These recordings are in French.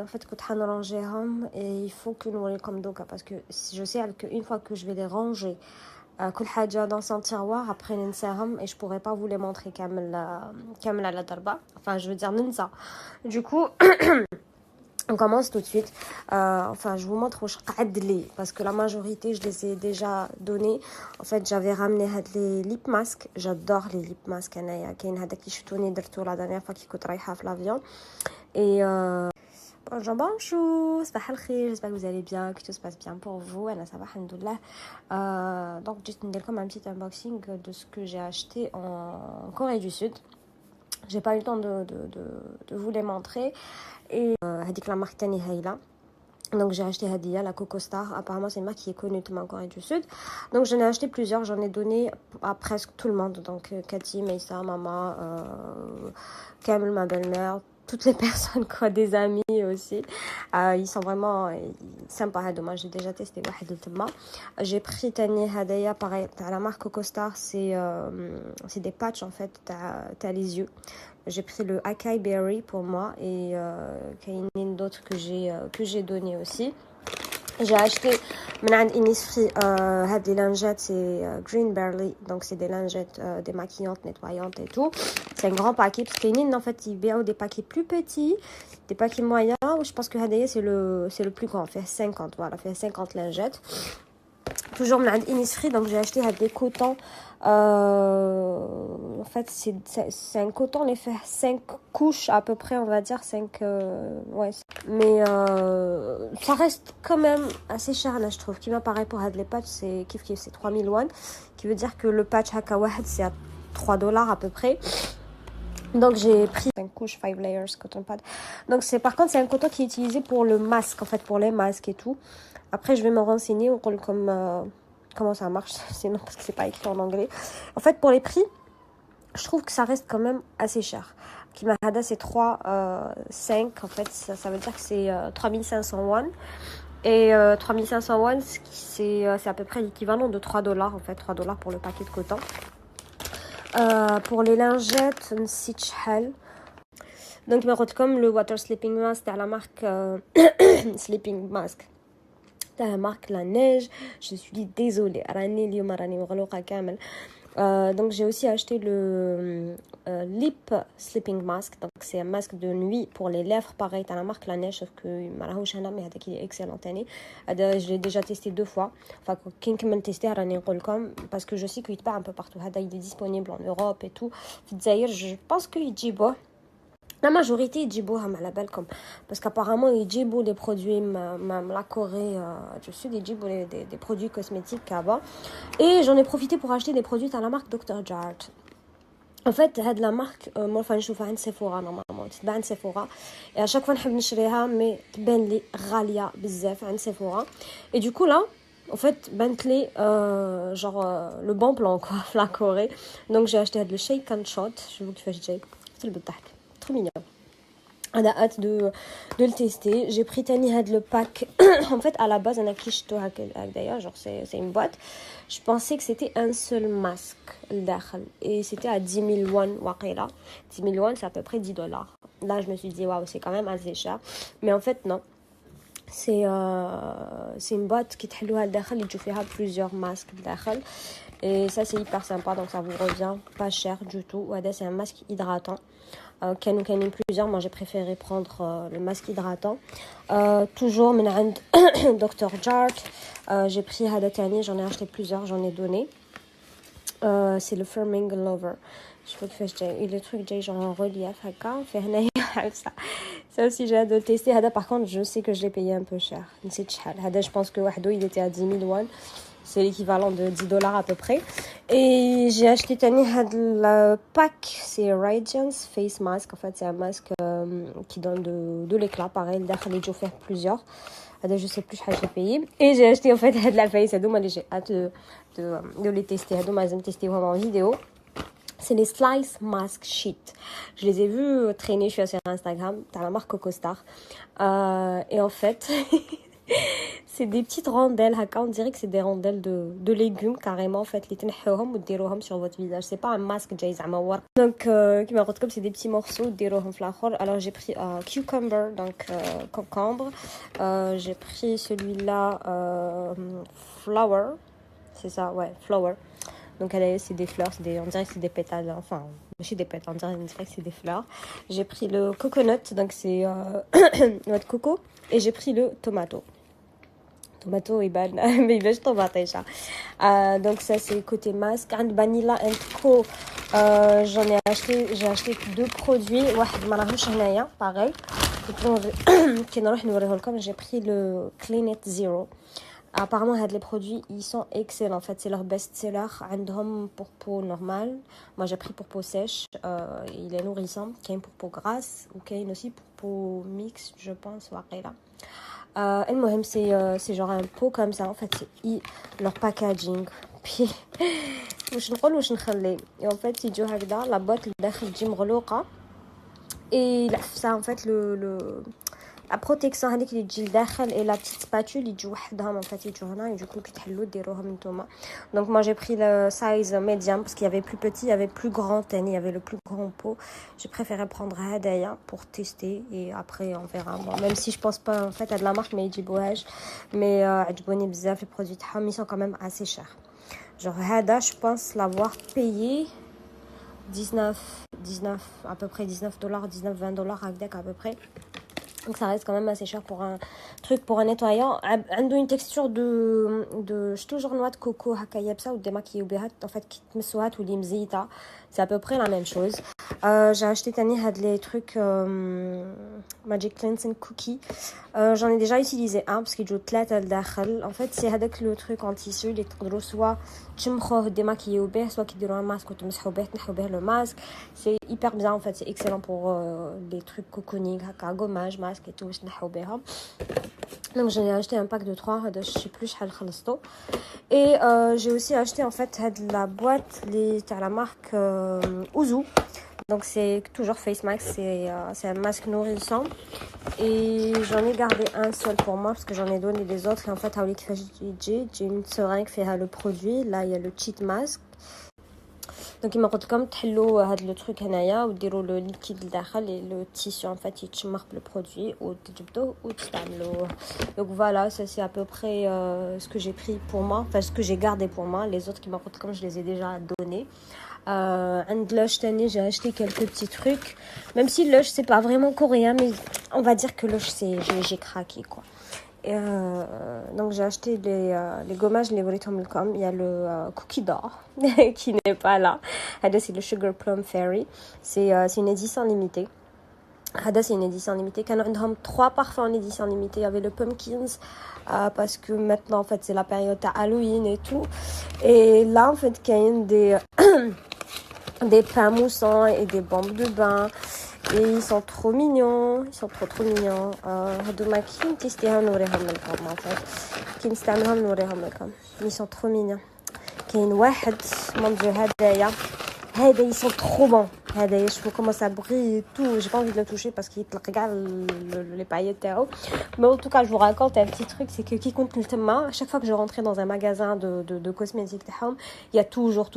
en fait كنت حنرانجيهم et il faut que نوريكم دوكا parce que je sais qu'une fois que je vais les ranger كل حاجة dans son tiroir après ننساهم et je pourrais pas vous les montrer كامل على ضربة enfin je veux dire ننسى du coup on commence tout de suite. Enfin, je vous montre où je قعد parce que la majorité, je les ai déjà donnés. En fait, j'avais ramené les lip masks. J'adore les lip masks. أنايا كاين هذاك اللي شفتوني درتو la dernière fois qui كنت رايحة في l'avion. Et bonjour, صباح الخير. J'espère que vous allez bien, que tout se passe bien pour vous. أنا ça va, alhamdoulilah. Donc, juste ندير un petit unboxing de ce que j'ai acheté en Corée du Sud. J'ai pas eu le temps de vous les montrer. Et هذيك la marque تاني هايلة. Donc j'ai acheté Hadia, la Coco Star. Apparemment c'est une marque qui est connue en Corée du Sud. Donc j'en ai acheté plusieurs, j'en ai donné à presque tout le monde. Donc Cathy, Meissa, Mama, Kamel, ma belle-mère, toutes les personnes, quoi, des amis aussi. Ils sont vraiment sympas. Moi j'ai déjà testé واحد التما. J'ai pris Tani Hadaya, pareil, la marque Coco Star, c'est des patchs en fait, t'as les yeux. J'ai pris le Acai Berry pour moi et une d'autres que j'ai donné aussi. J'ai acheté من Innisfree des lingettes, c'est Green Berry, donc c'est des lingettes démaquillantes, nettoyantes et tout. C'est un grand paquet parce qu'en fait ils béont des paquets plus petits, des paquets moyens. Je pense que Hadaya c'est le plus grand, fait 50, voilà, fait 50 lingettes. Toujours من Innisfree, donc j'ai acheté des cotons. En fait c'est un coton, les fait 5 couches à peu près, on va dire 5 ouais, mais ça reste quand même assez cher là, je trouve. Qui m'apparaît pour les patchs, c'est c'est 3000 won, qui veut dire que le patch haka wahed c'est à $3 à peu près. Donc j'ai pris 5 couches, 5 layers coton pad. Donc par contre c'est un coton qui est utilisé pour le masque, en fait pour les masques et tout. Après je vais me renseigner comme comment ça marche, sinon parce que c'est pas écrit en anglais. En fait pour les prix, je trouve que ça reste quand même assez cher. Kimahada c'est 5 en fait, ça veut dire que c'est 3500 won. Et 3500 won c'est à peu près l'équivalent de $3 en fait, $3 pour le paquet de coton. Pour les lingettes, نسيت شحال. Donc comme le water sleeping mask à la marque sleeping mask تاع marque la neige. Je suis désolée راني اليوم راني مغلوقه كامل. Donc j'ai aussi acheté le lip sleeping mask, donc c'est un masque de nuit pour les lèvres, pareil à la marque la neige, sauf que مراهوش انا mais هذاك est excellent تاني. Je l'ai déjà testé 2 fois, enfin كي نكمل تيستيه راني نقول لكم parce que je sais qu'il part un peu partout. هذا il est disponible en Europe et tout. في الجزائر je pense que يجيبوه la majorité يجيبوهم على بالكم parce qu'apparemment يجيبوا les produits même la Corée du Sud يجيبوا des produits cosmétiques là-bas. Et j'en ai profité pour acheter des produits à la marque Dr. Jart. En fait هاد la marque moi enfin نشوفها عند سيفورا normalement تتباع عند سيفورا et à chaque fois نحب نشريها mais تبان لي غاليه بزاف عند سيفورا. Et du coup là en fait Bentley genre le bon plan quoi la Corée. Donc j'ai acheté le shake and shot, je vous كيفاش جاي في البطاحة trop mignon. On a hâte de le tester. J'ai pris Tani Had le pack. En fait, à la base, on a kishto d'ailleurs, genre c'est une boîte. Je pensais que c'était un seul masque, et c'était à 10 000 won, waqila. 10 000 won, c'est à peu près $10. Là, je me suis dit, waouh, c'est quand même assez cher. Mais en fait, non. C'est une boîte qui تحلوها لداخل يجوا فيها plusieurs masques لداخل. Et ça, c'est hyper sympa, donc ça vous revient pas cher du tout. Ouais, c'est un masque hydratant. كانوا plusieurs, moi j'ai préféré prendre le masque hydratant. Toujours من عند Dr. Jart. J'ai pris هذا تاني, j'en ai acheté plusieurs, j'en ai donné. C'est le Firming Lover. Je sais pas كيفاش جاي, le truc جاي genre en relief هكا في هنايا ça aussi j'ai hâte de le tester. هذا par contre je sais que je l'ai payé un peu cher. نسيت شحال. هذا je pense que وحده il était à 10 000 won. C'est l'équivalent de $10 à peu près. Et j'ai acheté Tani Had le pack, c'est Radiance Face Mask. En fait, c'est un masque qui donne de l'éclat. Pareil, il faut faire plusieurs. Je sais plus, j'ai payé. Et j'ai acheté en fait de la face. J'ai hâte de les tester. Je vais tester vraiment en vidéo. C'est les Slice Mask Sheet. Je les ai vus traîner, je suis sur Instagram. T'as la marque Coco Star. Et en fait... c'est des petites rondelles هكا, on dirait que c'est des rondelles de légumes carrément en fait اللي تنحوهم وديروهم sur votre visage, c'est pas un masque جاي زعما ورق. Donc كيما قلت لكم c'est des petits morceaux ديروهم في الاخر. Alors j'ai pris cucumber, donc concombre. J'ai pris celui-là flower, c'est ça, ouais, flower. Donc c'est des fleurs, on dirait que c'est des pétales, enfin, je des pétales, on dirait que c'est des fleurs. J'ai pris le coconut, donc c'est noix de coco, et j'ai pris le tomato. Tomato et ban, mais il va tomate déjà. Donc ça c'est côté masque. And Vanilla & Co, j'ai acheté deux produits. واحد ما راهوش هنايا, pareil. كي نروح نوريه لكم. J'ai pris le Clean It Zero. Apparemment, les produits, ils sont excellents. En fait, c'est leur best-seller. عندهم pour peau normale. Moi, j'ai pris pour peau sèche. Il est nourrissant. Il y a pour peau grasse. Ou il y a aussi pour peau mixte, je pense. المهم c'est genre un pot comme ça. En fait, c'est leur packaging. Puis, واش نقول واش نخلي. Et en fait, يجوا هكذا. La boîte اللي داخل تجي مغلوقة. Et ça, en fait, la protection هذيك اللي تجي لداخل et la petite spatule يجوا وحدهم en fait يجوا هنا, et du coup كتحلوا ديروهم نتوما. Donc moi j'ai pris le size medium parce qu'il y avait plus petit, il y avait plus grand, il y avait le plus grand pot. J'ai préféré prendre هدايا pour tester et après on verra. Bon, même si je pense pas en fait à de la marque, mais يجيبوهاش, mais عجبوني بزاف les produits تاعهم, ils sont quand même assez chers. Genre هذا je pense l'avoir payé 19 à peu près $19, $19-20 هكذاك à peu près. Donc ça reste quand même assez cher pour un truc, pour un nettoyant. عنده une texture de toujours noix de coco هكا يابسه وديماكيو بها en fait كي تمسوها تولي مزيته. C'est à peu près la même chose. J'ai acheté تاني هاد les trucs Magic Cleansing Cookie. J'en ai déjà utilisé un parce qu'il joue 3 لداخل. En fait c'est هذاك le truc en tissu اللي تقدروا سوا تشمخوه ديماكيو به, soit كيديروا un masque وتمسحوا به تنحوا به le masque. C'est hyper bien en fait, c'est excellent pour les trucs cocooning هكا, gommage, masque et tout باش تنحوا بها. Donc j'en ai acheté un pack de 3, je sais plus شحال خلصتو. Et j'ai aussi acheté en fait la boîte تاع la marque Ouzou. Donc c'est toujours face mask, c'est un masque nourrissant. Et j'en ai gardé un seul pour moi parce que j'en ai donné des autres. Et en fait, j'ai une seringue qui fait le produit. Là, il y a le cheat mask. Donc كما قلت لكم تحلوا هذا لو تروك هنايا وديروا لو ليكيد لداخل et le tissu en fait يتشمخ بالبرودوي وتجبدوه وتستعملوه. Donc voilà, ça c'est à peu près ce que j'ai pris pour moi, enfin ce que j'ai gardé pour moi. Les autres كما قلت لكم je les ai déjà donnés. عند Lush تاني j'ai acheté quelques petits trucs, même si Lush c'est pas vraiment coréen, mais on va dire que Lush j'ai craqué quoi. Donc j'ai acheté les gommages, les وريتهم لكم. Il y a le cookie d'or qui n'est pas là. هذا c'est le Sugar Plum Fairy. C'est une édition limitée. هذا c'est une édition limitée. كانوا عندهم 3 parfums en édition limitée. Il y avait le Pumpkins parce que maintenant en fait c'est la période à Halloween et tout. Et là en fait كاين des pains moussants et des bombes de bain. Et ils sont trop mignons, ils sont trop mignons. هادوما كي نتيستيهم نوريهم لكم en fait. كي نستعملهم نوريهم لكم. Ils sont trop mignons. كاين واحد mon dieu هدايا ils sont trop bons. هدايا شوفوا comment ça brille et tout. J'ai pas envie de le toucher parce qu'il يطلق كاع les paillettes تاعو. Mais en tout cas, je vous raconte un petit truc, c'est que qui compte le thème, à chaque fois que je rentrais dans un magasin de cosmétiques تاعهم, il y a toujours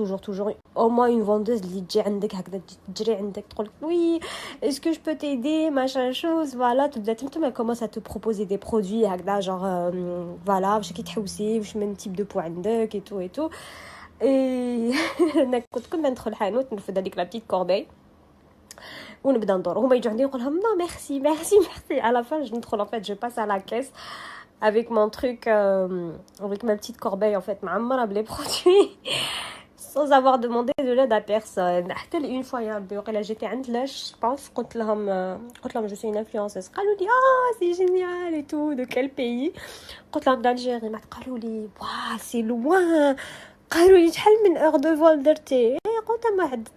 au moins une vendeuse qui تجي عندك هكذا تجري عندك تقول oui, est-ce que je peux t'aider, machin chose, voilà, تبدا elle commence à te proposer des produits هكذا genre voilà, واش كي تحوسي واش من type de peau عندك et tout. Et انا كنا ندخل الحانوت نرفد هذيك لا بتيت كورداي ونبدا ندور, هما يجوا عندي نقول لهم non merci. À la fin je ندخل en fait, je passe à la caisse avec mon truc avec ma petite corbeille en fait معمره بلي produits sans avoir demandé de l'aide à personne. حتى une fois يا ربي وقيلا جيتي عند لاش je pense قلت لهم je suis une influenceuse, قالوا لي c'est génial et tout, de quel pays, قلت لهم d'Algérie. ما قالوا لي c'est loin, قالوا لي شحال من heure de vol درتي. قلت لهم واحد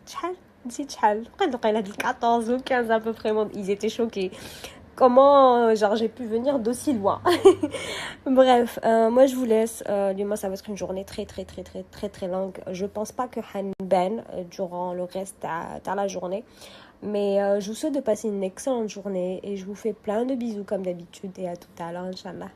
شحال نسيت شحال, قيلا هاد 14 ou 15 à peu près. Ils étaient choqués. Comment genre j'ai pu venir d'aussi loin. Bref, moi je vous laisse. Du moins ça va être une journée très longue. Je pense pas que hanben durant le reste à la journée. Mais je vous souhaite de passer une excellente journée et je vous fais plein de bisous comme d'habitude et à tout à l'heure, Inch'Allah.